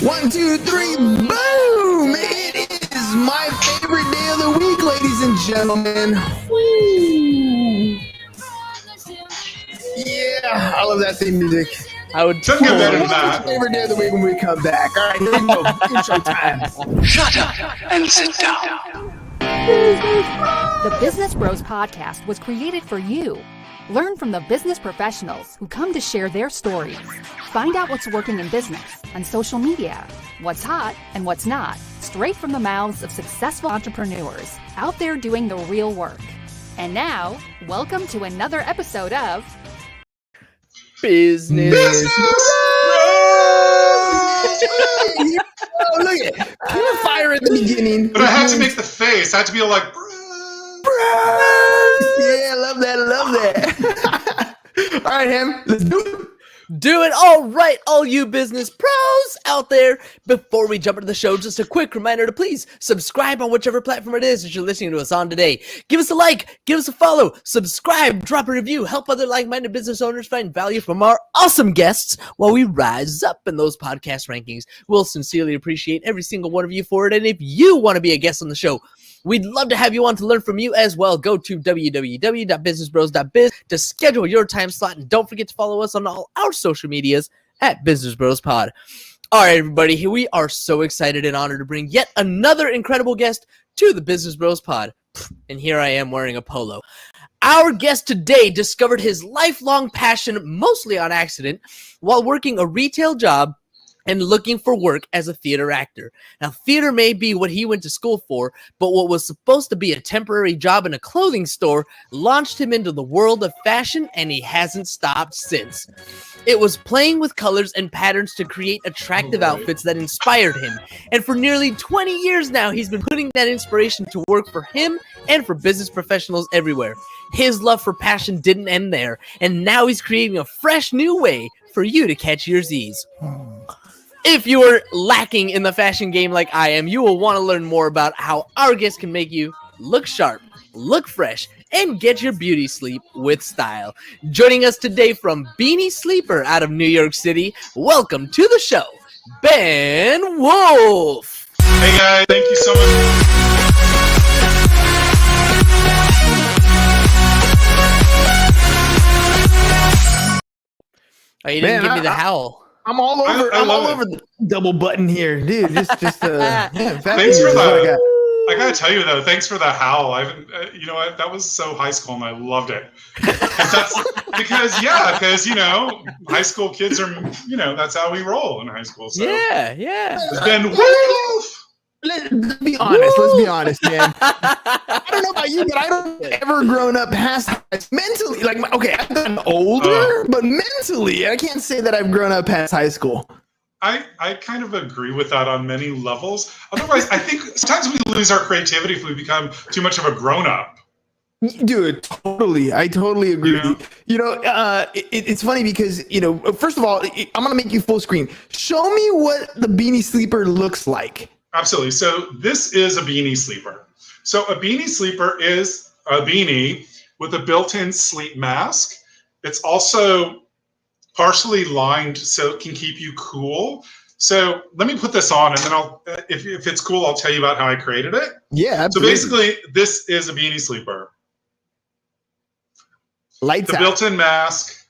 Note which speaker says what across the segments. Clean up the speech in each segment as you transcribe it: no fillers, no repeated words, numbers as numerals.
Speaker 1: 1, 2, 3, boom! It is my favorite day of the week, ladies and gentlemen. Woo. Yeah, I love that theme music.
Speaker 2: I would
Speaker 3: Doesn't get better than that.
Speaker 1: Favorite day of the week when we come back. All right, here we go. Intro time.
Speaker 4: Shut up and sit down.
Speaker 5: The Business Bros Podcast was created for you. Learn from the business professionals who come to share their stories. Find out what's working in business, on social media, what's hot and what's not, straight from the mouths of successful entrepreneurs out there doing the real work. And now, welcome to another episode of
Speaker 2: Business.
Speaker 1: Oh, look at it. Pure fire at the beginning.
Speaker 3: But I had to make the face. I had to be like,
Speaker 1: Yeah, I love that. All right, Ham, let's do it.
Speaker 2: Do it. All right, all you business pros out there. Before we jump into the show, just a quick reminder to please subscribe on whichever platform it is that you're listening to us on today. Give us a like, give us a follow, subscribe, drop a review, help other like-minded business owners find value from our awesome guests while we rise up in those podcast rankings. We'll sincerely appreciate every single one of you for it. And if you want to be a guest on the show, we'd love to have you on to learn from you as well. Go to www.businessbros.biz to schedule your time slot. And don't forget to follow us on all our social medias at Business Bros Pod. All right, everybody, here we are so excited and honored to bring yet another incredible guest to the Business Bros Pod. And here I am wearing a polo. Our guest today discovered his lifelong passion, mostly on accident, while working a retail job and looking for work as a theater actor. Now, theater may be what he went to school for, but what was supposed to be a temporary job in a clothing store launched him into the world of fashion, and he hasn't stopped since. It was playing with colors and patterns to create attractive outfits that inspired him. And for nearly 20 years now, he's been putting that inspiration to work for him and for business professionals everywhere. His love for passion didn't end there, and now he's creating a fresh new way for you to catch your Z's. If you are lacking in the fashion game like I am, you will want to learn more about how our guest can make you look sharp, look fresh, and get your beauty sleep with style. Joining us today from Beanie Sleeper out of New York City, welcome to the show, Ben Wolff.
Speaker 3: Hey guys, thank you so much.
Speaker 2: Oh, you didn't give me the howl.
Speaker 1: I'm all over. I'm all over the double button here, dude. Just
Speaker 3: Thanks for that. I gotta tell you though, thanks for the howl. I haven't, you know what? That was so high school, and I loved it. Because high school kids are, that's how we roll in high school. So.
Speaker 2: Yeah.
Speaker 3: Ben Wolff.
Speaker 1: Let's be honest, man. I don't know about you, but I don't ever grown up past mentally. I've gotten older, but mentally, I can't say that I've grown up past high school.
Speaker 3: I kind of agree with that on many levels. Otherwise, I think sometimes we lose our creativity if we become too much of a grown-up.
Speaker 1: Dude, totally. I totally agree. It's funny because, first of all, I'm going to make you full screen. Show me what the Beanie Sleeper looks like.
Speaker 3: Absolutely. So this is a beanie sleeper. So a beanie sleeper is a beanie with a built-in sleep mask. It's also partially lined so it can keep you cool. So let me put this on, and then I'll, if it's cool, I'll tell you about how I created it.
Speaker 1: Yeah, absolutely.
Speaker 3: So basically, this is a beanie sleeper.
Speaker 1: Lights out.
Speaker 3: The built-in mask.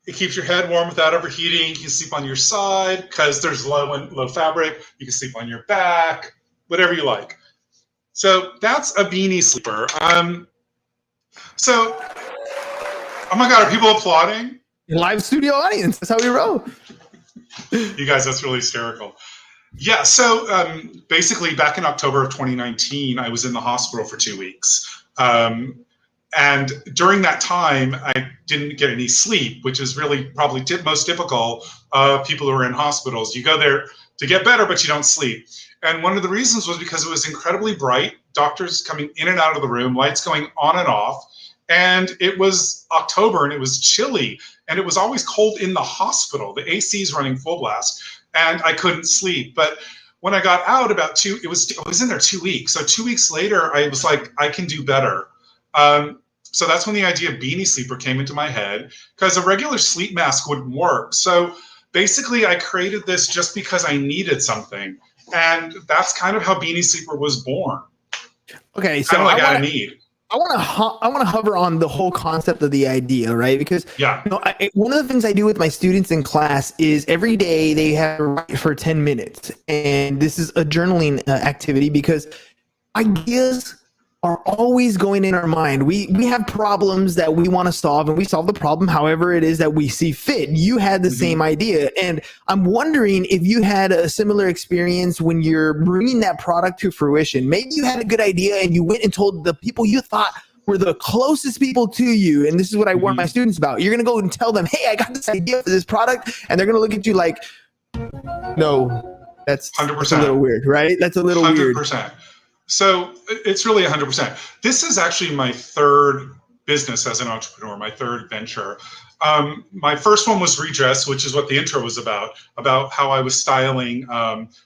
Speaker 3: It keeps your head warm without overheating. You can sleep on your side because there's low fabric. You can sleep on your back, whatever you like. So that's a beanie sleeper. Oh my God, are people applauding?
Speaker 1: Live studio audience. That's how we roll.
Speaker 3: You guys, that's really hysterical. Yeah, so basically back in October of 2019, I was in the hospital for 2 weeks. And during that time, I didn't get any sleep, which is really probably most typical of people who are in hospitals. You go there to get better, but you don't sleep. And one of the reasons was because it was incredibly bright, doctors coming in and out of the room, lights going on and off. And it was October and it was chilly and it was always cold in the hospital. The AC is running full blast and I couldn't sleep. But when I got out I was in there 2 weeks. So 2 weeks later, I was like, I can do better. So that's when the idea of beanie sleeper came into my head because a regular sleep mask wouldn't work. So basically I created this just because I needed something. And that's kind of how Beanie Sleeper was born.
Speaker 1: Okay, so
Speaker 3: Kind of like out of need.
Speaker 1: I want to hover on the whole concept of the idea, right? Because
Speaker 3: Yeah.
Speaker 1: one of the things I do with my students in class is every day they have to write for 10 minutes, and this is a journaling activity because ideas are always going in our mind. We have problems that we want to solve, and we solve the problem however it is that we see fit. You had the same idea, and I'm wondering if you had a similar experience when you're bringing that product to fruition. Maybe you had a good idea and you went and told the people you thought were the closest people to you, and this is what I warn my students about. You're going to go and tell them, hey, I got this idea for this product, and they're going to look at you like, no, that's
Speaker 3: 100%.
Speaker 1: a little weird, right? That's a little
Speaker 3: 100%.
Speaker 1: weird.
Speaker 3: So it's really 100%. This is actually my third business as an entrepreneur, my third venture. My first one was Redress, which is what the intro was about how I was styling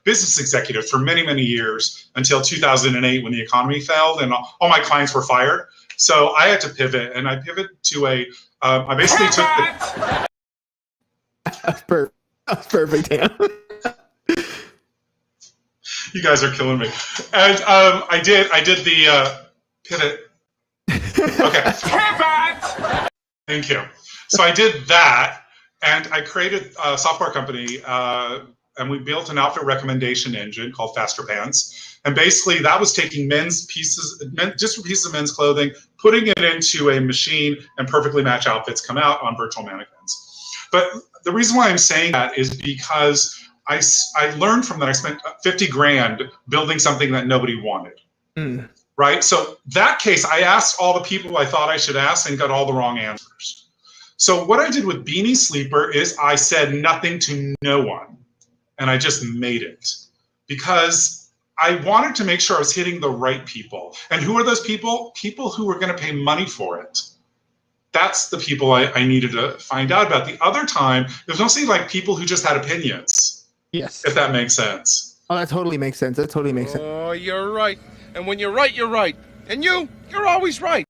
Speaker 3: business executives for many, many years until 2008 when the economy failed and all my clients were fired. So I had to pivot, and I pivoted to I basically took the...
Speaker 1: That's perfect, Dan.
Speaker 3: You guys are killing me. And I did the pivot. Okay. Thank you. So I did that, and I created a software company, and we built an outfit recommendation engine called Faster Pants. And basically, that was taking different pieces of men's clothing, putting it into a machine, and perfectly match outfits come out on virtual mannequins. But the reason why I'm saying that is because I learned from that. I spent 50 grand building something that nobody wanted. Right? So that case, I asked all the people I thought I should ask and got all the wrong answers. So what I did with Beanie Sleeper is I said nothing to no one, and I just made it because I wanted to make sure I was hitting the right people. And who are those people? People who were going to pay money for it. That's the people I needed to find out about. The other time, there's mostly like people who just had opinions.
Speaker 1: Yes.
Speaker 3: If that makes sense.
Speaker 1: Oh, that totally makes sense. That totally makes sense.
Speaker 6: Oh, you're right. And when you're right, you're right. And you're always right.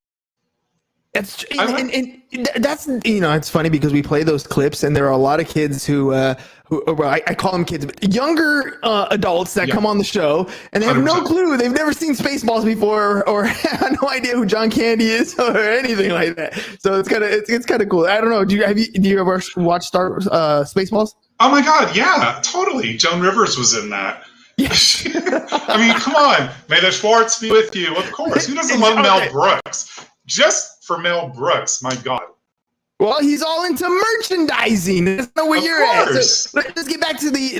Speaker 1: That's and that's, you know, it's funny because we play those clips and there are a lot of kids who well, I call them kids, but younger adults that come on the show and they have 100%. No clue. They've never seen Spaceballs before or have no idea who John Candy is or anything like that. So it's kind of cool. I don't know. Do you ever watch Spaceballs?
Speaker 3: Oh my God, yeah, totally. Joan Rivers was in that.
Speaker 1: Yes.
Speaker 3: I mean, come on. May the Schwartz be with you. Of course. Who doesn't love Mel Brooks? Just for Mel Brooks, my God.
Speaker 1: Well, he's all into merchandising. That's not where you're at. So let's get back to the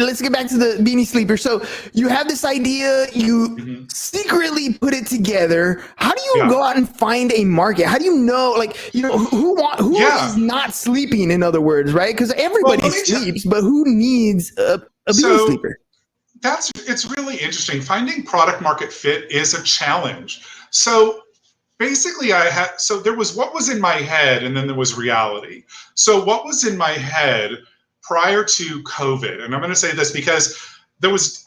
Speaker 1: Beanie Sleeper. So you have this idea, you secretly put it together. How do you go out and find a market? How do you know, like, you know, who is not sleeping, in other words, right? Because everybody sleeps, but who needs a Beanie Sleeper?
Speaker 3: It's really interesting. Finding product market fit is a challenge. So basically there was what was in my head and then there was reality. So what was in my head prior to COVID, and I'm going to say this because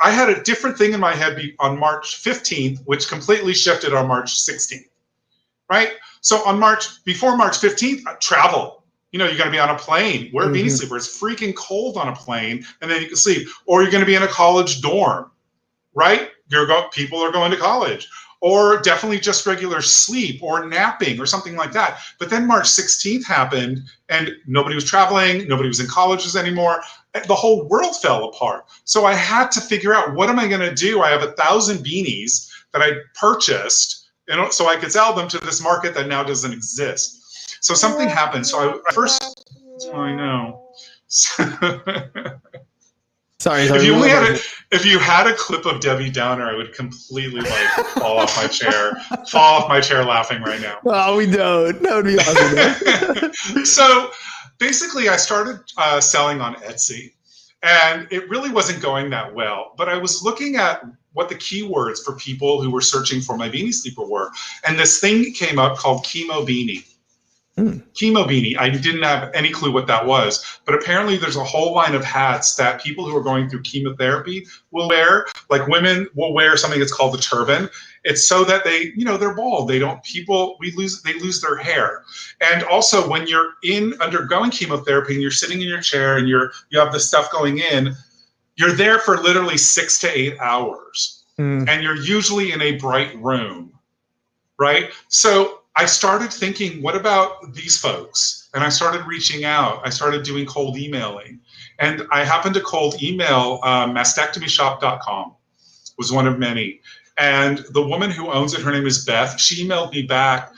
Speaker 3: I had a different thing in my head on March 15th, which completely shifted on March 16th, right? So before March 15th, travel. You know, you're going to be on a plane. Wear a Beanie Sleeper. It's freaking cold on a plane, and then you can sleep. Or you're going to be in a college dorm, right? People are going to college. Or definitely just regular sleep or napping or something like that. But then March 16th happened, and nobody was traveling. Nobody was in colleges anymore. The whole world fell apart. So I had to figure out, what am I going to do? I have 1,000 beanies that I purchased, so I could sell them to this market that now doesn't exist. So something happened. So I know. Sorry. If you had a clip of Debbie Downer, I would completely fall off my chair laughing right now.
Speaker 1: Oh, we don't. That would be awesome.
Speaker 3: So basically, I started selling on Etsy, and it really wasn't going that well. But I was looking at what the keywords for people who were searching for my Beanie Sleeper were, and this thing came up called Chemo Beanie. Chemo beanie. I didn't have any clue what that was, but apparently there's a whole line of hats that people who are going through chemotherapy will wear. Like women will wear something that's called the turban. It's so that they, they're bald. They lose their hair. And also when you're undergoing chemotherapy and you're sitting in your chair and you have this stuff going in, you're there for literally 6 to 8 hours. And you're usually in a bright room, right? So I started thinking, what about these folks? And I started reaching out. I started doing cold emailing. And I happened to cold email mastectomyshop.com, was one of many. And the woman who owns it, her name is Beth, she emailed me back.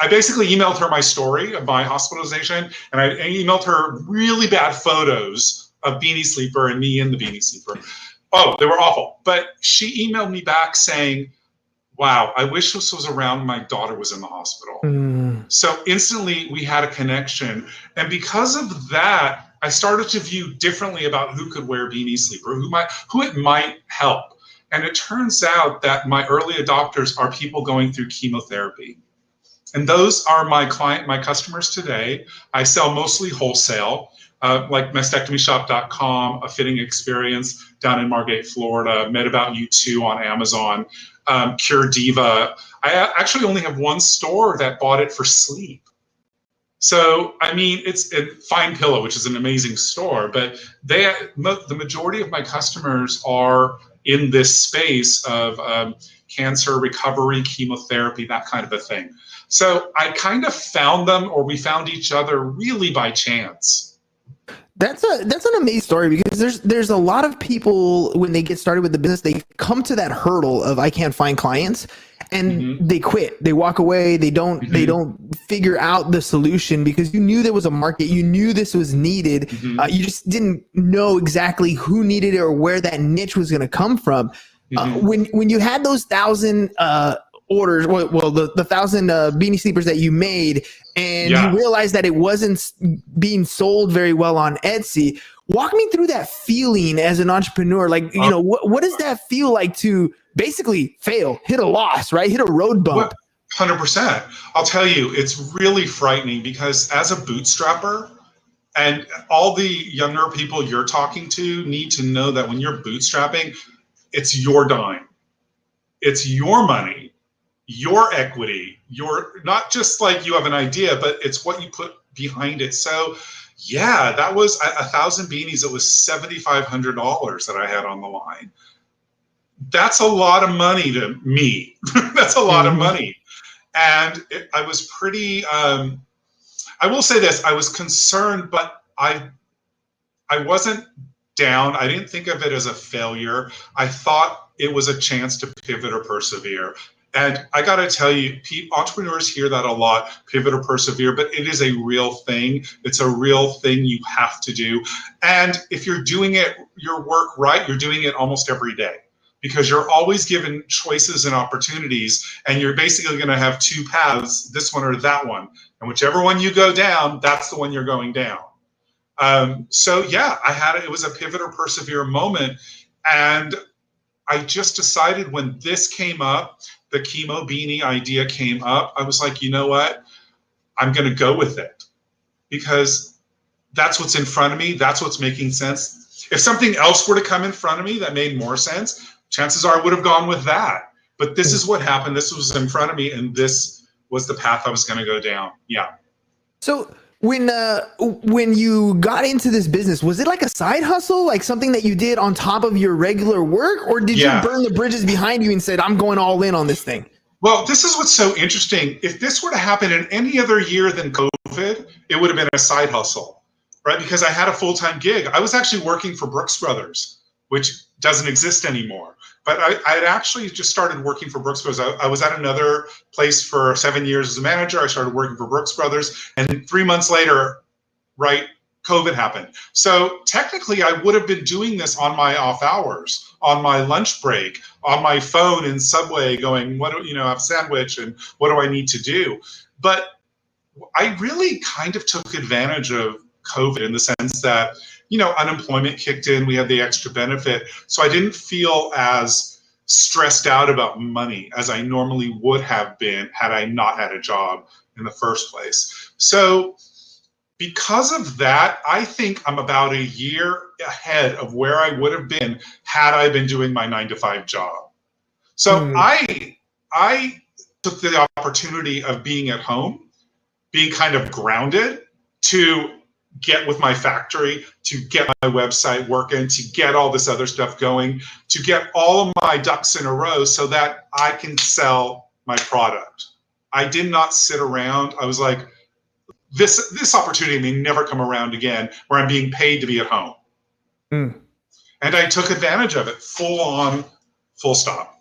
Speaker 3: I basically emailed her my story of my hospitalization, and I emailed her really bad photos of Beanie Sleeper and me in the Beanie Sleeper. Oh, they were awful. But she emailed me back saying, wow, I wish this was around when my daughter was in the hospital. So instantly we had a connection. And because of that, I started to view differently about who could wear Beanie Sleeper, who it might help. And it turns out that my early adopters are people going through chemotherapy. And those are my customers today. I sell mostly wholesale, like mastectomyshop.com, A Fitting Experience down in Margate, Florida, Med About You 2 on Amazon, Cure Diva. I actually only have one store that bought it for sleep. So, I mean, it's Fine Pillow, which is an amazing store, but the majority of my customers are in this space of cancer recovery, chemotherapy, that kind of a thing. So I kind of found them, or we found each other really by chance.
Speaker 1: That's an amazing story, because there's a lot of people when they get started with the business, they come to that hurdle of I can't find clients, and they quit. They walk away. They don't figure out the solution, because you knew there was a market. You knew this was needed. You just didn't know exactly who needed it or where that niche was going to come from. When you had those 1,000 orders, the 1,000 Beanie Sleepers that you made, and you realized that it wasn't being sold very well on Etsy, walk me through that feeling as an entrepreneur. Like, what does that feel like to basically fail, hit a loss, right? Hit a road bump.
Speaker 3: 100%. I'll tell you, it's really frightening, because as a bootstrapper, and all the younger people you're talking to need to know that when you're bootstrapping, it's your dime. It's your money, your equity, not just like you have an idea, but it's what you put behind it. So yeah, that was 1,000 beanies. It was $7,500 that I had on the line. That's a lot of money to me. That's a lot of money. And I was pretty, I will say this, I was concerned, but I wasn't down. I didn't think of it as a failure. I thought it was a chance to pivot or persevere. And I got to tell you, entrepreneurs hear that a lot, pivot or persevere, but it is a real thing. It's a real thing you have to do. And if you're doing your work right, you're doing it almost every day, because you're always given choices and opportunities, and you're basically going to have two paths, this one or that one. And whichever one you go down, that's the one you're going down. So yeah, it was a pivot or persevere moment. And I just decided when this came up, the chemo beanie idea came up, I was like, you know what? I'm going to go with it, because that's what's in front of me. That's what's making sense. If something else were to come in front of me that made more sense, chances are I would have gone with that. But this is what happened. This was in front of me, and this was the path I was going to go down. Yeah.
Speaker 1: So when you got into this business, was it like a side hustle, like something that you did on top of your regular work, or did you burn the bridges behind you and said, I'm going all in on this thing?
Speaker 3: Well, this is what's so interesting. If this were to happen in any other year than COVID, it would have been a side hustle, right? Because I had a full-time gig. I was actually working for Brooks Brothers, which doesn't exist anymore. But I had actually just started working for Brooks Brothers. I was at another place for 7 years as a manager. I started working for Brooks Brothers. And 3 months later, right, COVID happened. So technically, I would have been doing this on my off hours, on my lunch break, on my phone in Subway going, have a sandwich, and what do I need to do? But I really kind of took advantage of COVID in the sense that, unemployment kicked in, we had the extra benefit. So I didn't feel as stressed out about money as I normally would have been had I not had a job in the first place. So because of that, I think I'm about a year ahead of where I would have been had I been doing my 9-to-5 job. So I took the opportunity of being at home, being kind of grounded, to get with my factory, to get my website working, to get all this other stuff going, to get all of my ducks in a row so that I can sell my product. I did not sit around. I was like, this opportunity may never come around again where I'm being paid to be at home. And I took advantage of it full on, full stop.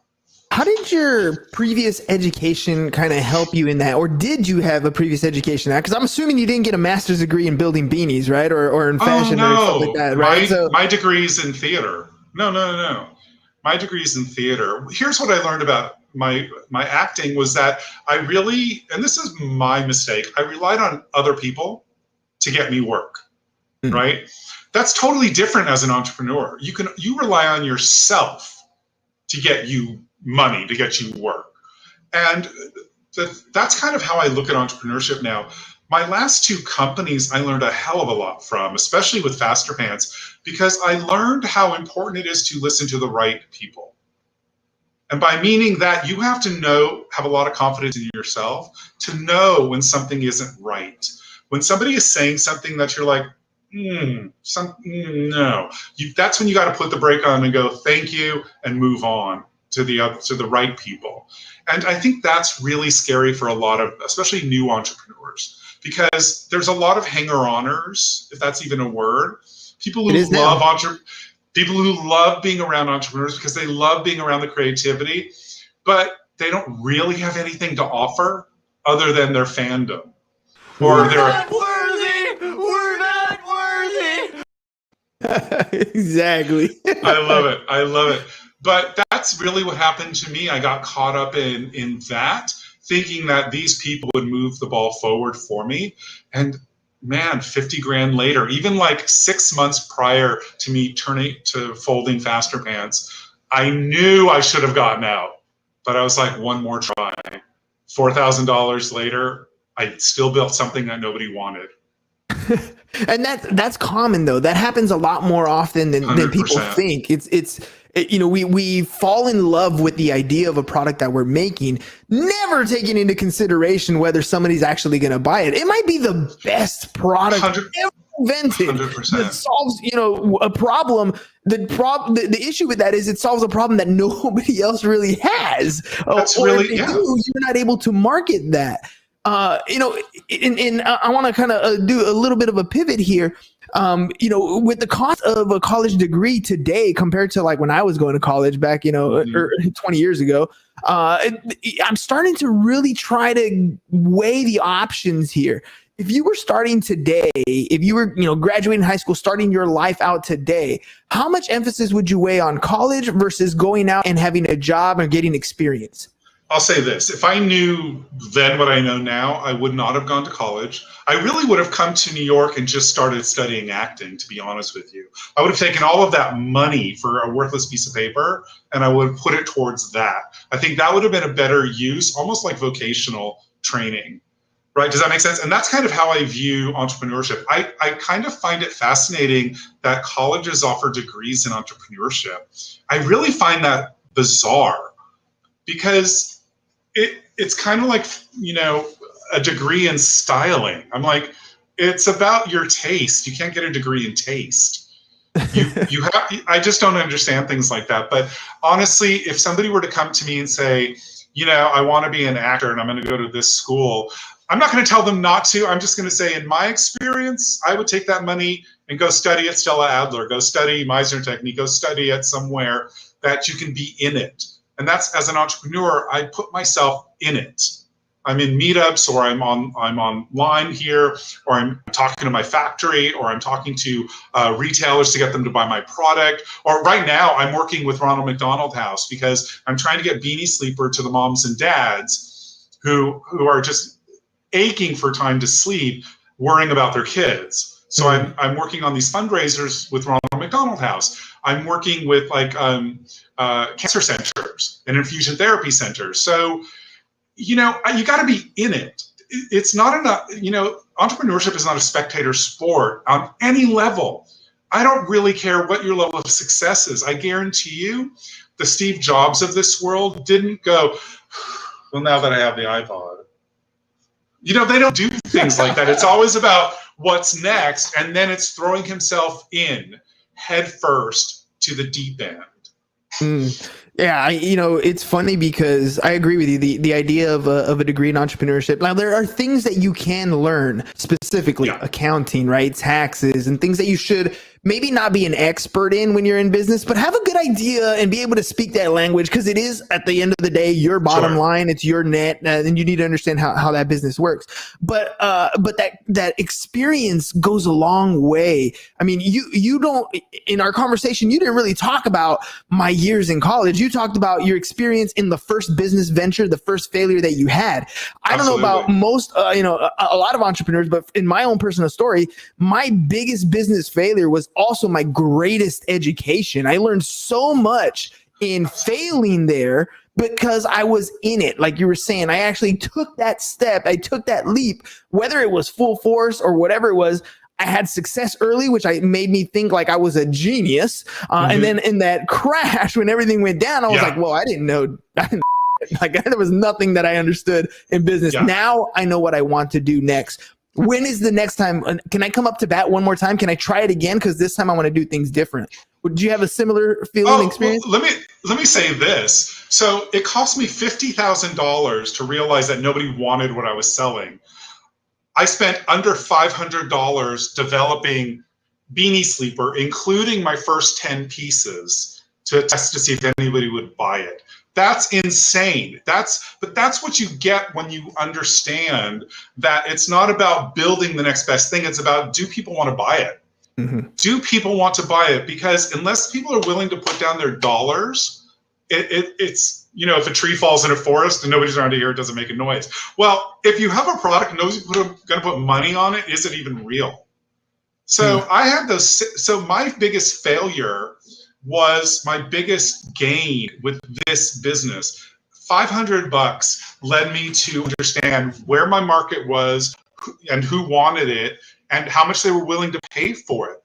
Speaker 1: How did your previous education kind of help you in that? Or did you have a previous education? Because I'm assuming you didn't get a master's degree in building beanies, right? Or in fashion or something like that, right?
Speaker 3: My degree's in theater. No. My degree's in theater. Here's what I learned about my acting was that I really, and this is my mistake, I relied on other people to get me work, right? That's totally different as an entrepreneur. You rely on yourself to get you money, to get you work. And that's kind of how I look at entrepreneurship now. My last 2 companies I learned a hell of a lot from, especially with Faster Pants, because I learned how important it is to listen to the right people. And by meaning that you have to have a lot of confidence in yourself to know when something isn't right. When somebody is saying something that you're like, no. That's when you got to put the brake on and go, thank you, and move on to the right people. And I think that's really scary for a lot of, especially new entrepreneurs, because there's a lot of hanger-oners, if that's even a word. People who love being around entrepreneurs because they love being around the creativity, but they don't really have anything to offer other than their fandom. Or
Speaker 2: We're not worthy! We're not worthy!
Speaker 1: Exactly.
Speaker 3: I love it. But that's really what happened to me. I got caught up in that, thinking that these people would move the ball forward for me. And man, 50 grand later, even like 6 months prior to me turning to folding Faster Pants, I knew I should have gotten out. But I was like, one more try. $4,000 later, I still built something that nobody wanted.
Speaker 1: And that's common though. That happens a lot more often than people
Speaker 3: 100%.
Speaker 1: think. We fall in love with the idea of a product that we're making, never taking into consideration whether somebody's actually going to buy it. It might be the best product ever invented
Speaker 3: 100%.
Speaker 1: that solves, a problem. The issue with that is it solves a problem that nobody else really has.
Speaker 3: That's
Speaker 1: or
Speaker 3: really,
Speaker 1: if they do, you're not able to market that. And I want to kind of do a little bit of a pivot here. With the cost of a college degree today compared to like when I was going to college back, 20 years ago, I'm starting to really try to weigh the options here. If you were starting today, if you were, graduating high school, starting your life out today, how much emphasis would you weigh on college versus going out and having a job and getting experience?
Speaker 3: I'll say this. If I knew then what I know now, I would not have gone to college. I really would have come to New York and just started studying acting, to be honest with you. I would have taken all of that money for a worthless piece of paper and I would have put it towards that. I think that would have been a better use, almost like vocational training, right? Does that make sense? And that's kind of how I view entrepreneurship. I kind of find it fascinating that colleges offer degrees in entrepreneurship. I really find that bizarre because it's kind of like, a degree in styling. I'm like, it's about your taste. You can't get a degree in taste. I just don't understand things like that. But honestly, if somebody were to come to me and say, I want to be an actor and I'm going to go to this school, I'm not going to tell them not to. I'm just going to say, in my experience, I would take that money and go study at Stella Adler, go study Meisner Technique, go study at somewhere that you can be in it. And that's, as an entrepreneur, I put myself in it. I'm in meetups, or I'm online here, or I'm talking to my factory, or I'm talking to retailers to get them to buy my product. Or right now, I'm working with Ronald McDonald House because I'm trying to get Beanie Sleeper to the moms and dads who are just aching for time to sleep, worrying about their kids. So I'm working on these fundraisers with Ronald McDonald House. I'm working with cancer centers and infusion therapy centers. So, you got to be in it. it's not enough. Entrepreneurship is not a spectator sport on any level. I don't really care what your level of success is. I guarantee you, the Steve Jobs of this world didn't go, well, now that I have the iPod. They don't do things like that. It's always about what's next, and then it's throwing himself in head first to the deep end.
Speaker 1: Yeah, it's funny because I agree with you. The idea of a degree in entrepreneurship. Now, there are things that you can learn, specifically accounting, right, taxes, and things that you should maybe not be an expert in when you're in business, but have a good idea and be able to speak that language, because it is, at the end of the day, your bottom line. It's your net, and you need to understand how that business works. But that experience goes a long way. I mean, you don't, in our conversation, you didn't really talk about my years in college. You talked about your experience in the first business venture, the first failure that you had. I don't know about most, a lot of entrepreneurs, but in my own personal story, my biggest business failure was also my greatest education. I learned so much in failing there because I was in it. Like you were saying, I actually took that step. I took that leap, whether it was full force or whatever it was. I had success early, which made me think like I was a genius. And then in that crash, when everything went down, I was like, well, I didn't know. Like there was nothing that I understood in business. Yeah. Now I know what I want to do next. When is the next time? Can I come up to bat one more time? Can I try it again? Because this time I want to do things different. Would you have a similar feeling experience?
Speaker 3: Well, let me say this. So it cost me $50,000 to realize that nobody wanted what I was selling. I spent under $500 developing Beanie Sleeper, including my first 10 pieces, to test to see if anybody would buy it. That's insane. That's what you get when you understand that it's not about building the next best thing. It's about, do people want to buy it? Do people want to buy it? Because unless people are willing to put down their dollars, it's, if a tree falls in a forest and nobody's around to hear it, doesn't make a noise. Well, if you have a product and nobody's going to put money on it, is it even real? So I had those. So my biggest failure was my biggest gain with this business. $500 led me to understand where my market was and who wanted it and how much they were willing to pay for it.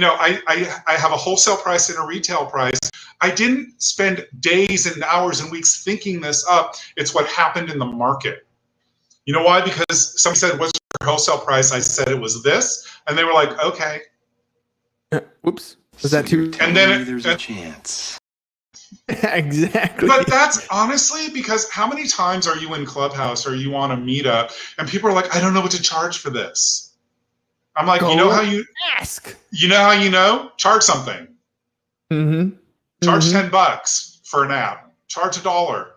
Speaker 3: I have a wholesale price and a retail price. I didn't spend days and hours and weeks thinking this up. It's what happened in the market. You know why? Because somebody said, what's your wholesale price? I said it was this. And they were like, okay.
Speaker 1: Whoops. Was that too?
Speaker 3: And then
Speaker 4: there's a chance.
Speaker 1: Exactly.
Speaker 3: But that's honestly because how many times are you in Clubhouse or you on a meetup and people are like, I don't know what to charge for this. I'm like, how you
Speaker 1: ask?
Speaker 3: Charge something. Charge $10 for an app. Charge $1.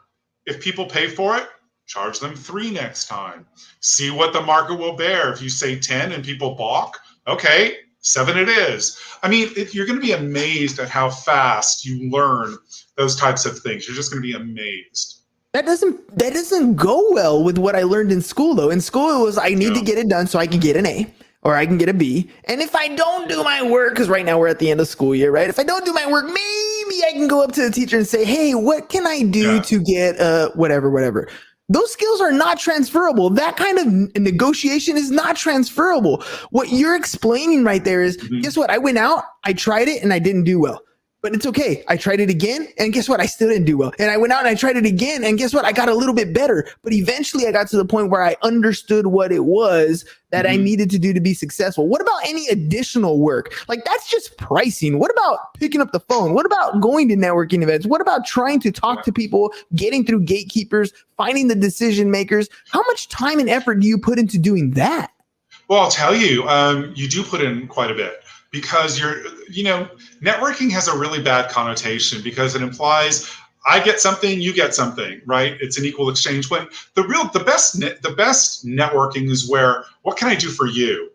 Speaker 3: If people pay for it, charge them $3 next time. See what the market will bear. If you say 10 and people balk, okay, 7 it is. I mean, you're going to be amazed at how fast you learn those types of things. You're just going to be amazed.
Speaker 1: That doesn't go well with what I learned in school, though. In school, it was I need to get it done so I can get an A or I can get a B. And if I don't do my work, because right now we're at the end of school year, right? If I don't do my work, maybe I can go up to the teacher and say, hey, what can I do to get whatever. Those skills are not transferable. That kind of negotiation is not transferable. What you're explaining right there is, guess what? I went out, I tried it, and I didn't do well. But it's okay. I tried it again, and guess what? I still didn't do well. And I went out and I tried it again, and guess what? I got a little bit better. But eventually I got to the point where I understood what it was that I needed to do to be successful. What about any additional work? Like, that's just pricing. What about picking up the phone? What about going to networking events? What about trying to talk to people, getting through gatekeepers, finding the decision makers? How much time and effort do you put into doing that?
Speaker 3: Well, I'll tell you, you do put in quite a bit. Because networking has a really bad connotation because it implies I get something, you get something, right? It's an equal exchange. When the best networking is where, what can I do for you?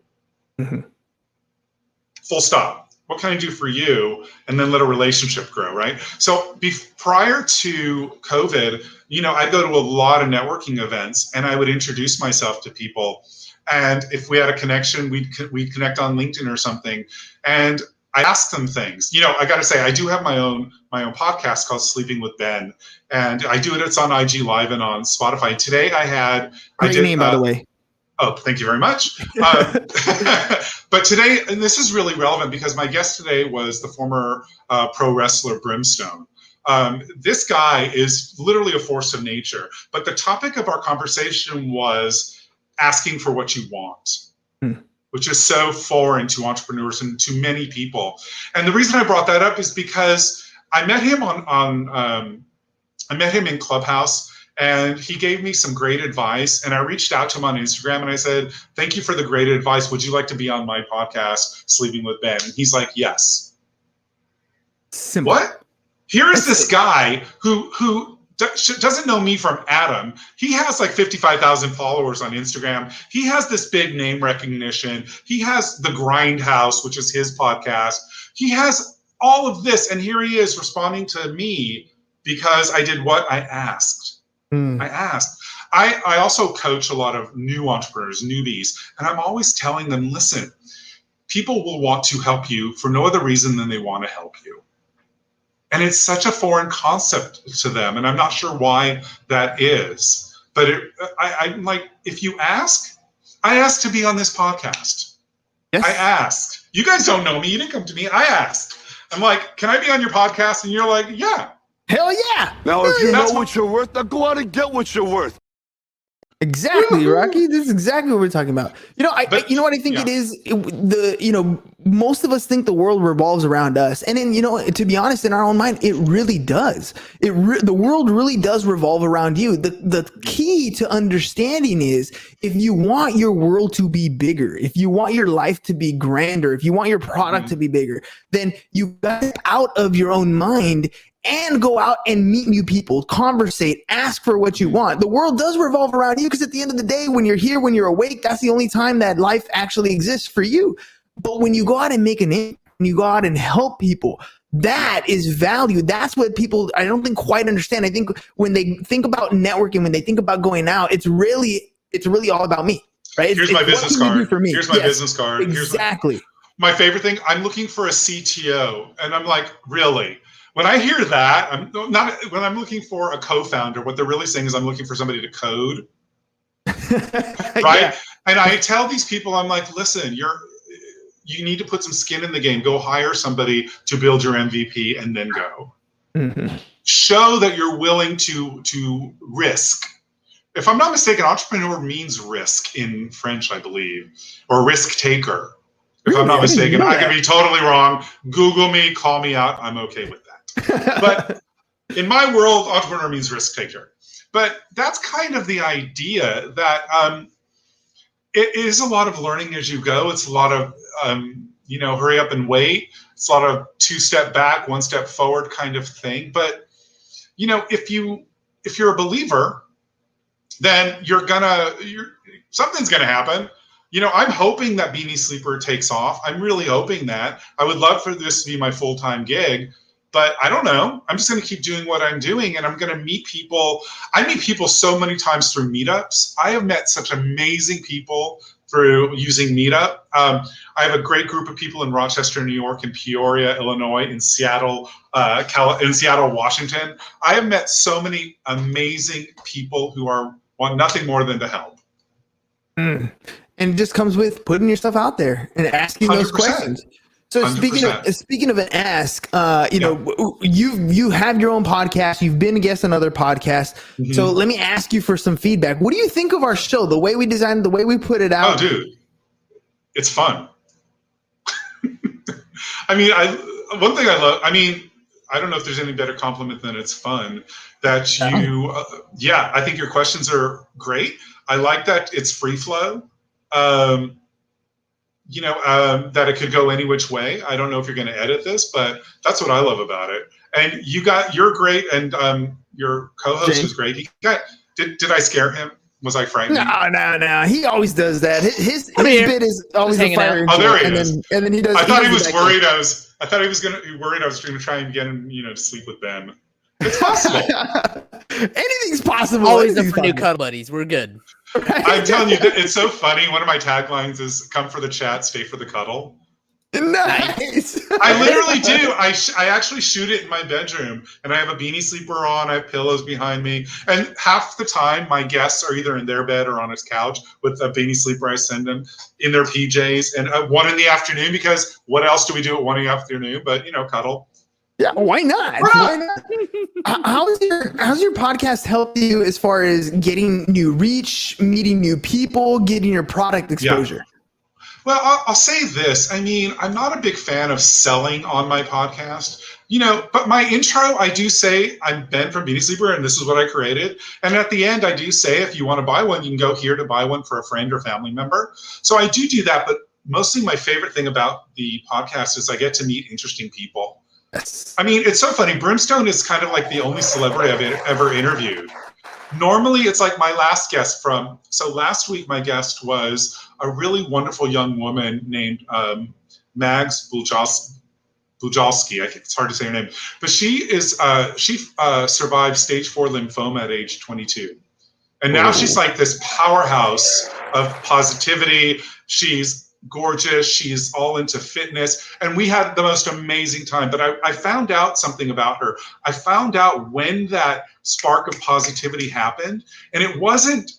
Speaker 3: Full stop. What can I do for you? And then let a relationship grow, right? So prior to COVID, I'd go to a lot of networking events and I would introduce myself to people. And if we had a connection, we'd connect on LinkedIn or something. And I asked them things. I got to say, I do have my own podcast called Sleeping with Ben, and I do it. It's on IG Live and on Spotify. Today I had
Speaker 1: great name, by the way.
Speaker 3: Oh, thank you very much. But today, and this is really relevant because my guest today was the former pro wrestler Brimstone. This guy is literally a force of nature. But the topic of our conversation was asking for what you want, which is so foreign to entrepreneurs and to many people. And the reason I brought that up is because I met him I met him in Clubhouse. And he gave me some great advice. And I reached out to him on Instagram and I said, thank you for the great advice. Would you like to be on my podcast, Sleeping with Ben? And he's like, yes.
Speaker 1: Simple.
Speaker 3: What? Here is this guy who doesn't know me from Adam. He has like 55,000 followers on Instagram. He has this big name recognition. He has the Grindhouse, which is his podcast. He has all of this. And here he is responding to me because I did what I asked. I asked. I also coach a lot of new entrepreneurs, newbies, and I'm always telling them, listen, people will want to help you for no other reason than they want to help you. And it's such a foreign concept to them, and I'm not sure why that is. But I'm like, if you ask, I asked to be on this podcast.
Speaker 1: Yes.
Speaker 3: I asked. You guys don't know me. You didn't come to me. I asked. I'm like, can I be on your podcast? And you're like, yeah.
Speaker 1: Hell yeah.
Speaker 7: Now, if you know what you're worth, now go out and get what you're worth.
Speaker 1: Exactly, Rocky. This is exactly what we're talking about. You know, you know what I think it is. Most of us think the world revolves around us, and then to be honest, in our own mind, it really does. The world really does revolve around you. The key to understanding is if you want your world to be bigger, if you want your life to be grander, if you want your product to be bigger, then you got out of your own mind and go out and meet new people, conversate, ask for what you want. The world does revolve around you because at the end of the day, when you're here, when you're awake, that's the only time that life actually exists for you. But when you go out and make an impact, when you go out and help people, that is value. That's what people, I don't think, quite understand. I think when they think about networking, when they think about going out, it's really all about me, right?
Speaker 3: Here's my business card.
Speaker 1: For me.
Speaker 3: Here's my business card.
Speaker 1: Exactly.
Speaker 3: My favorite thing, I'm looking for a CTO. And I'm like, really? When I hear that, when I'm looking for a co-founder, what they're really saying is I'm looking for somebody to code, right? Yeah. And I tell these people, I'm like, listen, you need to put some skin in the game. Go hire somebody to build your MVP and then go. Mm-hmm. Show that you're willing to risk. If I'm not mistaken, entrepreneur means risk in French, I believe, or risk taker. If I'm not mistaken, I could be totally wrong. Google me, call me out. I'm okay with that. But in my world, entrepreneur means risk taker. But that's kind of the idea that it is a lot of learning as you go. It's a lot of, hurry up and wait. It's a lot of 2-step back, 1 step forward kind of thing. But, if you're a believer, then something's going to happen. I'm hoping that Beanie Sleeper takes off. I'm really hoping that. I would love for this to be my full-time gig. But I don't know. I'm just going to keep doing what I'm doing, and I'm going to meet people. I meet people so many times through meetups. I have met such amazing people through using Meetup. I have a great group of people in Rochester, New York, in Peoria, Illinois, in Seattle, Washington. I have met so many amazing people who want nothing more than to help.
Speaker 1: And it just comes with putting yourself out there and asking 100%. Those questions. So 100%. speaking of an ask, you have your own podcast. You've been a guest on other podcasts. Mm-hmm. So let me ask you for some feedback. What do you think of our show? The way we designed, the way we put it out.
Speaker 3: Oh, dude, it's fun. One thing I love. I don't know if there's any better compliment than it's fun. That you, I think your questions are great. I like that it's free flow. That it could go any which way. I don't know if you're going to edit this, but that's what I love about it. And you're great, and your co-host is great. Did I scare him? Was I frightening?
Speaker 1: No. He always does that. His bit is always a fire.
Speaker 3: Oh, there he is.
Speaker 1: And then he does.
Speaker 3: I thought he was worried. I thought he was going to be worried. I was going to try and get him, to sleep with Ben. It's possible.
Speaker 1: Anything's possible.
Speaker 2: Always up for new cuddle buddies. We're good.
Speaker 3: Right? I'm telling you, it's so funny. One of my taglines is "Come for the chat, stay for the cuddle."
Speaker 1: Nice.
Speaker 3: I literally do. I actually shoot it in my bedroom, and I have a beanie sleeper on. I have pillows behind me, and half the time my guests are either in their bed or on his couch with a beanie sleeper. I send them in their PJs, and 1 in the afternoon, because what else do we do at 1 in the afternoon? But cuddle.
Speaker 1: Yeah, why not? Why not? How's your podcast helped you as far as getting new reach, meeting new people, getting your product exposure?
Speaker 3: Yeah. Well, I'll say this. I mean, I'm not a big fan of selling on my podcast, but my intro, I do say I'm Ben from Beanie Sleeper, and this is what I created. And at the end, I do say, if you want to buy one, you can go here to buy one for a friend or family member. So I do that. But mostly my favorite thing about the podcast is I get to meet interesting people.
Speaker 1: Yes.
Speaker 3: I mean, it's so funny. Brimstone is kind of like the only celebrity I've ever interviewed. Normally, it's like my last guest so last week, my guest was a really wonderful young woman named Mags Bujalski. I think it's hard to say her name, but she survived stage 4 lymphoma at age 22. And now she's like this powerhouse of positivity. She's gorgeous. She's all into fitness. And we had the most amazing time. But I found out something about her. I found out when that spark of positivity happened. And it wasn't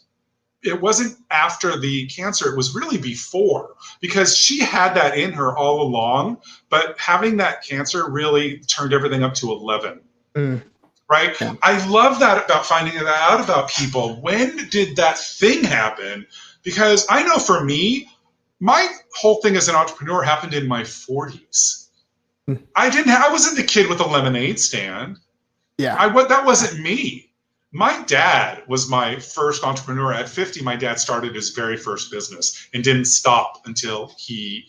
Speaker 3: after the cancer. It was really before, because she had that in her all along. But having that cancer really turned everything up to 11. Right? Yeah. I love that about finding that out about people. When did that thing happen? Because I know for me, my whole thing as an entrepreneur happened in my 40s. I wasn't the kid with a lemonade stand.
Speaker 1: Yeah.
Speaker 3: That wasn't me. My dad was my first entrepreneur. At 50, my dad started his very first business and didn't stop until he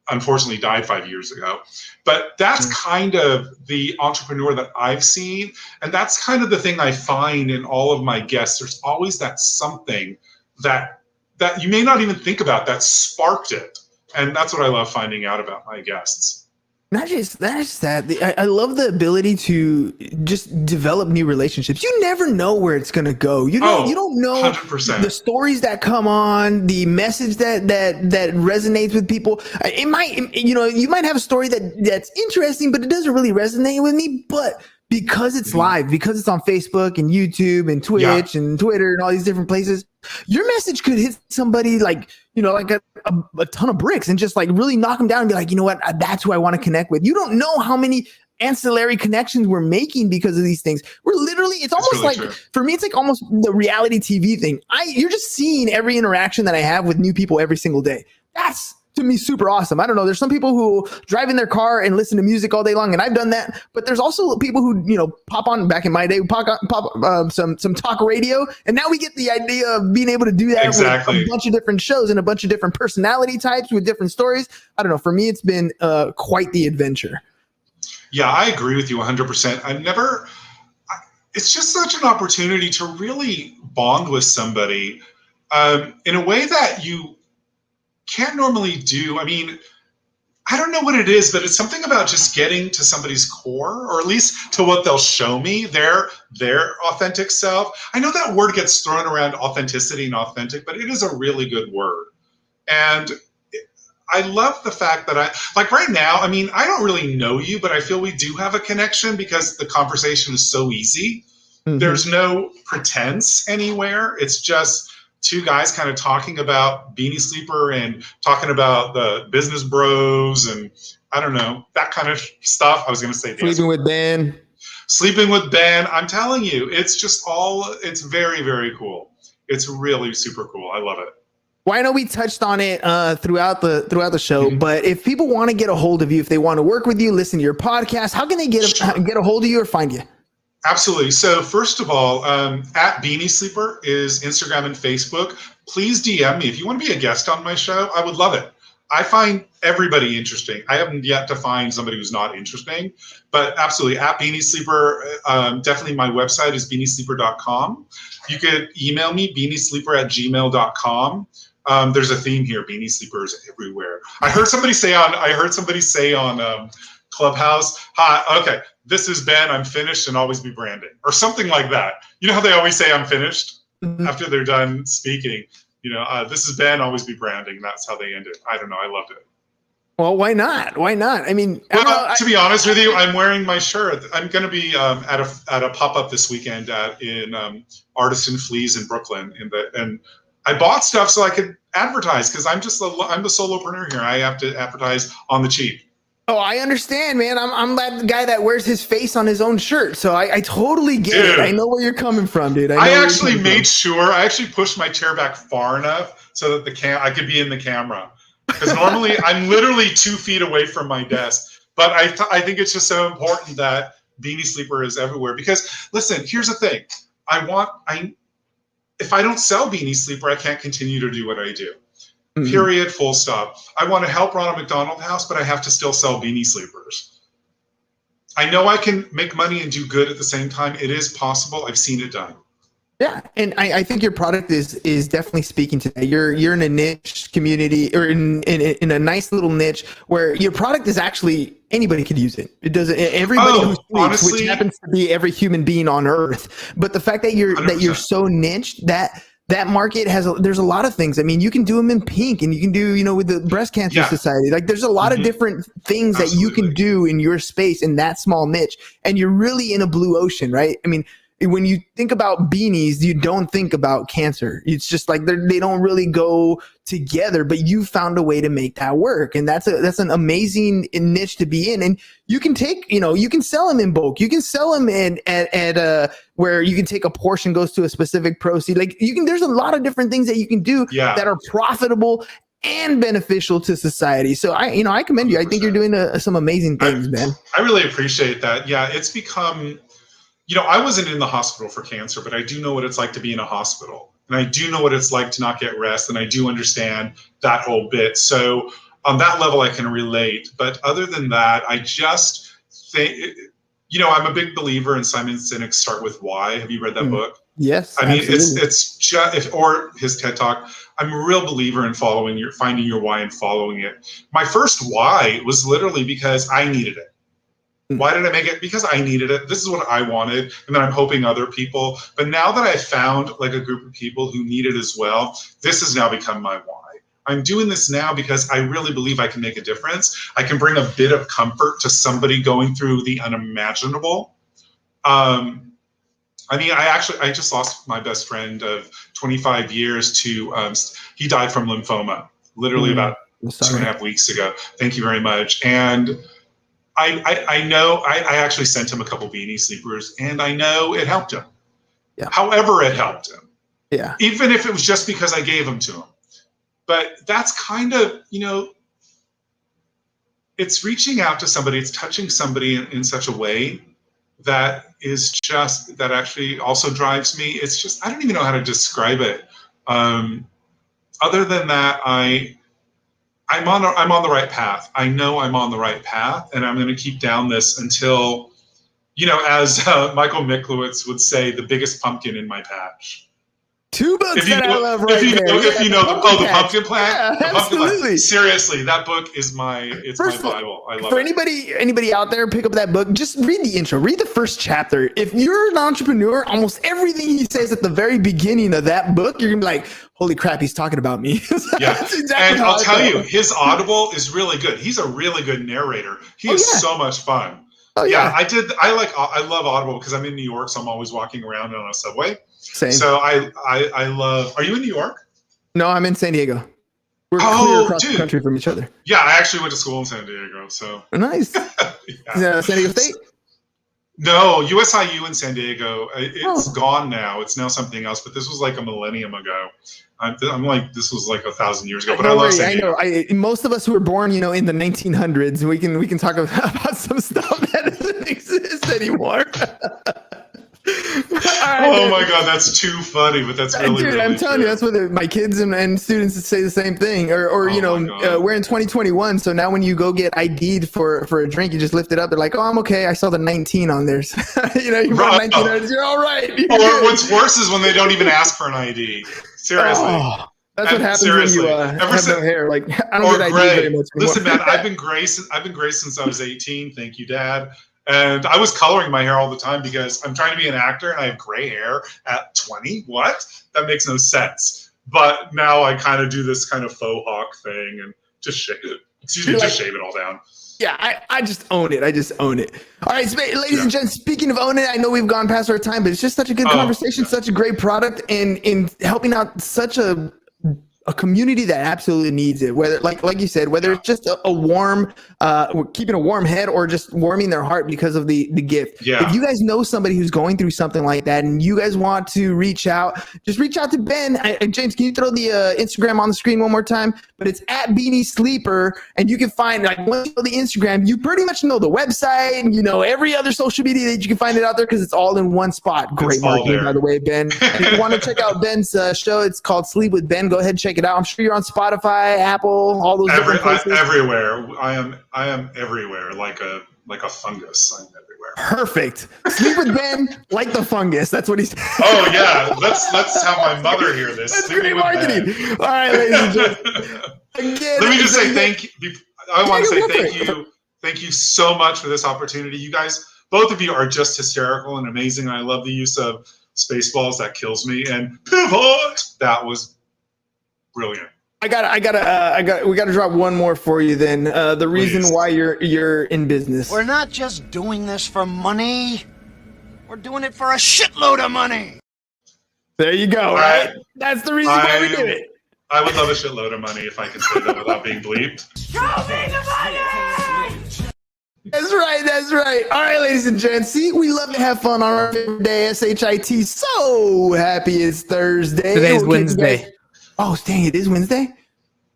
Speaker 3: unfortunately died 5 years ago. But that's kind of the entrepreneur that I've seen. And that's kind of the thing I find in all of my guests. There's always that something that you may not even think about that sparked it. And that's what I love finding out about my guests.
Speaker 1: Not just that. I love the ability to just develop new relationships. You never know where it's going to go. You don't know
Speaker 3: 100%.
Speaker 1: The stories that come on, the message that resonates with people. It might, you might have a story that's interesting, but it doesn't really resonate with me. But because it's live, because it's on Facebook and YouTube and Twitch and Twitter and all these different places, your message could hit somebody like a ton of bricks and just like really knock them down and be like, you know what, that's who I want to connect with. You don't know how many ancillary connections we're making because of these things. We're literally, it's almost really like, true. For me, it's like almost the reality TV thing. You're just seeing every interaction that I have with new people every single day. That's, to me, super awesome. I don't know. There's some people who drive in their car and listen to music all day long, and I've done that. But there's also people who, pop on, back in my day, pop some talk radio, and now we get the idea of being able to do that with a bunch of different shows and a bunch of different personality types with different stories. I don't know. For me, it's been quite the adventure.
Speaker 3: Yeah, I agree with you 100%. It's just such an opportunity to really bond with somebody in a way that you can't normally do. I mean, I don't know what it is, but it's something about just getting to somebody's core, or at least to what they'll show me, their authentic self. I know that word gets thrown around, authenticity and authentic, but it is a really good word. And I love the fact that like right now, I mean, I don't really know you, but I feel we do have a connection because the conversation is so easy. Mm-hmm. There's no pretense anywhere. It's just two guys kind of talking about Beanie Sleeper and talking about the business bros and I don't know, that kind of stuff. I was going to say
Speaker 1: Sleeping with Ben.
Speaker 3: I'm telling you, it's it's very, very cool. It's really super cool. I love it.
Speaker 1: Well, I know we touched on it throughout the show, but if people want to get a hold of you, if they want to work with you, listen to your podcast, how can they get a hold of you or find you?
Speaker 3: Absolutely. So first of all, at Beanie Sleeper is Instagram and Facebook. Please DM me. If you want to be a guest on my show, I would love it. I find everybody interesting. I haven't yet to find somebody who's not interesting, but absolutely at Beanie Sleeper. Definitely my website is beaniesleeper.com. You could email me, beaniesleeper@gmail.com. There's a theme here. Beanie Sleepers everywhere. I heard somebody say on Clubhouse, hi, okay, this is Ben, I'm finished and always be branding, or something like that. You know how they always say I'm finished after they're done speaking? This is Ben, always be branding. That's how they end it. I don't know. I loved it.
Speaker 1: Well, why not? Why not? I mean, I don't know,
Speaker 3: to be honest with you, I'm wearing my shirt. I'm going to be at a pop up this weekend in Artisan Fleas in Brooklyn. And I bought stuff so I could advertise because I'm the solopreneur here. I have to advertise on the cheap.
Speaker 1: Oh, I understand, man. I'm that guy that wears his face on his own shirt, so I totally get it. I know where you're coming from, dude. I actually
Speaker 3: made sure I actually pushed my chair back far enough so that I could be in the camera. Because normally I'm literally 2 feet away from my desk, but I think it's just so important that Beanie Sleeper is everywhere. Because listen, here's the thing: if I don't sell Beanie Sleeper, I can't continue to do what I do. Mm-hmm. Period. Full stop. I want to help Ronald McDonald House, but I have to still sell Beanie Sleepers. I know I can make money and do good at the same time. It is possible. I've seen it done.
Speaker 1: Yeah, and I think your product is definitely speaking to that. You're in a niche community, or in a nice little niche where your product is actually anybody could use it. It doesn't. Everybody who sleeps, honestly, which happens to be every human being on Earth. But the fact that you're 100%. So niched that market there's a lot of things. I mean, you can do them in pink, and you can do with the Breast Cancer Society. Like, there's a lot of different things that you can do in your space in that small niche, and you're really in a blue ocean, right? I mean, when you think about beanies, you don't think about cancer. It's just like they don't really go together, but you found a way to make that work. And that's an amazing niche to be in. And you can take, you can sell them in bulk. You can sell them at where you can take a portion goes to a specific proceed. Like, there's a lot of different things that you can do that are profitable and beneficial to society. So I commend you. I think you're doing some amazing things, man.
Speaker 3: I really appreciate that. Yeah, it's become, I wasn't in the hospital for cancer, but I do know what it's like to be in a hospital. And I do know what it's like to not get rest. And I do understand that whole bit. So on that level, I can relate. But other than that, I just think, I'm a big believer in Simon Sinek's Start With Why. Have you read that book?
Speaker 1: Yes.
Speaker 3: I mean, it's just, or his TED Talk. I'm a real believer in finding your why and following it. My first why was literally because I needed it. Why did I make it? Because I needed it. This is what I wanted. And then I'm hoping other people. But now that I found like a group of people who need it as well, this has now become my why. I'm doing this now because I really believe I can make a difference. I can bring a bit of comfort to somebody going through the unimaginable. I just lost my best friend of 25 years to, he died from lymphoma, literally about 2.5 weeks ago. Thank you very much. And I know I actually sent him a couple Beanie Sleepers, and I know it helped him. Yeah. However it helped him. Yeah. Even if it was just because I gave them to him. But that's kind of, it's reaching out to somebody, it's touching somebody in such a way that actually also drives me. It's just, I don't even know how to describe it. Other than that, I'm on the right path. I know I'm on the right path, and I'm going to keep down this until, as Michael Micklowitz would say, the biggest pumpkin in my patch.
Speaker 1: 2 books that I love right there.
Speaker 3: The Pumpkin Patch.
Speaker 1: Yeah, absolutely.
Speaker 3: Seriously, that book is my Bible. I love it.
Speaker 1: For anybody out there, pick up that book. Just read the intro. Read the first chapter. If you're an entrepreneur, almost everything he says at the very beginning of that book, you're gonna be like, "Holy crap, he's talking about me."
Speaker 3: Yeah, exactly. And I'll tell you, his Audible is really good. He's a really good narrator. He is so much fun. Oh, yeah. I love Audible because I'm in New York, so I'm always walking around on a subway. Same. So I love. Are you in New York?
Speaker 1: No, I'm in San Diego. We're clear across the country from each other.
Speaker 3: Yeah, I actually went to school in San Diego. So
Speaker 1: nice. San Diego State.
Speaker 3: No, USIU in San Diego. It's gone now. It's now something else. But this was like a millennium ago. I'm like, this was like 1,000 years ago. But I love San Diego.
Speaker 1: I know. Most of us who were born, in the 1900s, we can talk about some stuff that doesn't exist anymore.
Speaker 3: Oh my God, that's too funny, but that's really,
Speaker 1: dude,
Speaker 3: really
Speaker 1: I'm telling you, that's what my kids and students say the same thing. Or we're in 2021, so now when you go get ID'd for a drink, you just lift it up. They're like, "Oh, I'm okay. I saw the 19 on there." You're 1900s. You're all right.
Speaker 3: Or what's worse is when they don't even ask for an ID. Seriously.
Speaker 1: Oh, that's what happens when you have no hair. Like, I don't get ID very much anymore.
Speaker 3: Listen, man, I've been gray since I was 18. Thank you, Dad. And I was coloring my hair all the time because I'm trying to be an actor and I have gray hair at 20. What? That makes no sense. But now I kind of do this kind of faux hawk thing and just shake it. Excuse me, just shave it all down.
Speaker 1: Yeah, I just own it. I just own it. All right, ladies and gents, speaking of owning it, I know we've gone past our time, but it's just such a good conversation, such a great product, and in helping out such a community that absolutely needs it. Whether, like you said, whether it's just a warm, keeping a warm head, or just warming their heart because of the gift.
Speaker 3: Yeah.
Speaker 1: If you guys know somebody who's going through something like that, and you guys want to reach out, just reach out to Ben. James, can you throw the Instagram on the screen one more time? But it's at Beanie Sleeper, and you can find, like, once you know the Instagram, you pretty much know the website, and you know every other social media that you can find it out there because it's all in one spot. Great marketing, by the way, Ben. If you want to check out Ben's show, it's called Sleep with Ben. Go ahead and check it out. I'm sure you're on Spotify, Apple, all those different places.
Speaker 3: Everywhere. I am everywhere, like a fungus. I'm everywhere.
Speaker 1: Perfect. Sleep with Ben like the fungus. That's what he said.
Speaker 3: Oh yeah, let's have my mother hear this.
Speaker 1: That's great marketing. All right, ladies and gentlemen. Again,
Speaker 3: let me just say thank you. I want to say thank you. Thank you so much for this opportunity. You guys, both of you are just hysterical and amazing. I love the use of Spaceballs. That kills me. And pivot. That was brilliant.
Speaker 1: We gotta drop one more for you then. The reason why you're in business.
Speaker 8: We're not just doing this for money. We're doing it for a shitload of money.
Speaker 1: There you go. Right? That's the reason why we did it.
Speaker 3: I would love a shitload of money if I could say that without being bleeped.
Speaker 8: Show me the money!
Speaker 1: That's right. That's right. All right, ladies and gents. See, we love to have fun on our favorite day, SHIT. So happy it's Thursday.
Speaker 2: Today's Wednesday.
Speaker 1: Oh, dang, it is Wednesday?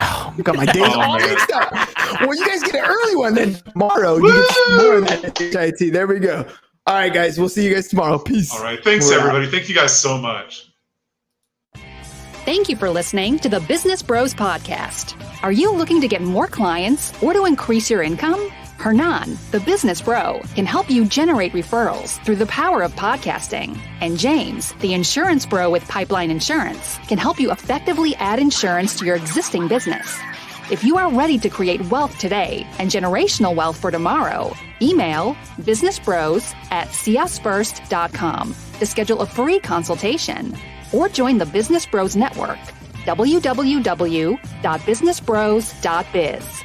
Speaker 1: Oh, I've got my days all mixed up. Well, you guys get an early one then tomorrow. You get some more of that HIT. There we go. All right, guys. We'll see you guys tomorrow. Peace.
Speaker 3: All right. Thanks, everybody. Thank you guys so much.
Speaker 5: Thank you for listening to the Business Bros Podcast. Are you looking to get more clients or to increase your income? Hernan, the business bro, can help you generate referrals through the power of podcasting. And James, the insurance bro with Pipeline Insurance, can help you effectively add insurance to your existing business. If you are ready to create wealth today and generational wealth for tomorrow, email businessbros@csfirst.com to schedule a free consultation, or join the Business Bros Network, www.businessbros.biz.